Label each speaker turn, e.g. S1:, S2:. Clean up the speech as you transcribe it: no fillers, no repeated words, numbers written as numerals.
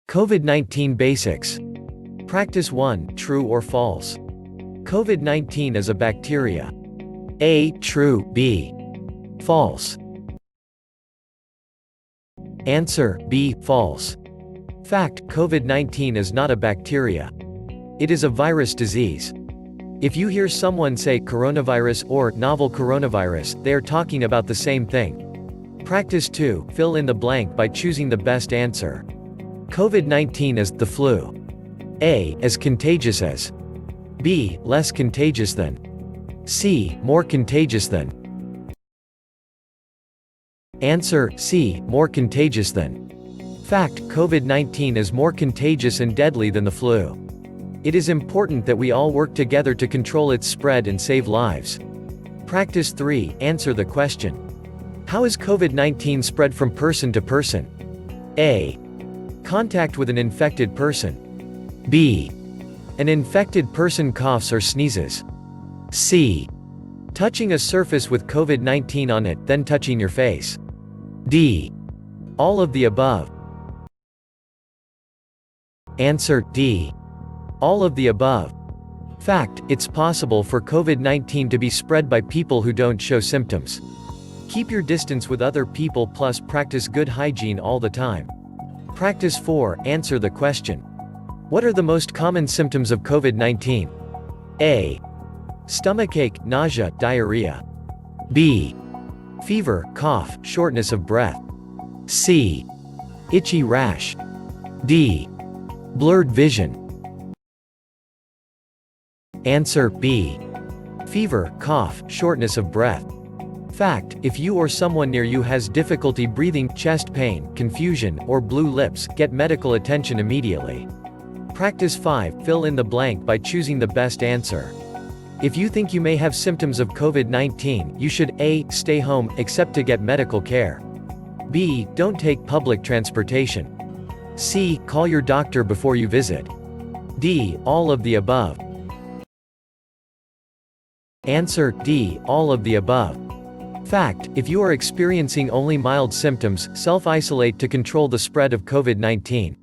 S1: COVID-19 Basics. Practice 1, true or false? COVID-19 is a bacteria. A. True. B. False. Answer: B. False. Fact: COVID-19 is not a bacteria. It is a virus disease. If you hear someone say coronavirus or novel coronavirus, they are talking about the same thing. Practice 2, fill in the blank by choosing the best answer. COVID-19 is the flu. A. As contagious as. B. Less contagious than. C. More contagious than. Answer: C. More contagious than. Fact: COVID-19 is more contagious and deadly than the flu. It is important that we all work together to control its spread and save lives. Practice 3, answer the question. How is COVID-19 spread from person to person? A. Contact with an infected person. B. An infected person coughs or sneezes. C. Touching a surface with COVID-19 on it, then touching your face. D. All of the above. Answer: D. All of the above. Fact: it's possible for COVID-19 to be spread by people who don't show symptoms. Keep your distance with other people plus practice good hygiene all the time. Practice 4, answer the question. What are the most common symptoms of COVID-19? A. Stomachache, nausea, diarrhea. B. Fever, cough, shortness of breath. C. Itchy rash. D. Blurred vision. Answer: B. Fever, cough, shortness of breath. Fact: if you or someone near you has difficulty breathing, chest pain, confusion, or blue lips, get medical attention immediately. Practice 5, fill in the blank by choosing the best answer. If you think you may have symptoms of COVID-19, you should A. Stay home, except to get medical care. B. Don't take public transportation. C. Call your doctor before you visit. D. All of the above. Answer: D. All of the above. Fact: if you are experiencing only mild symptoms, self-isolate to control the spread of COVID-19.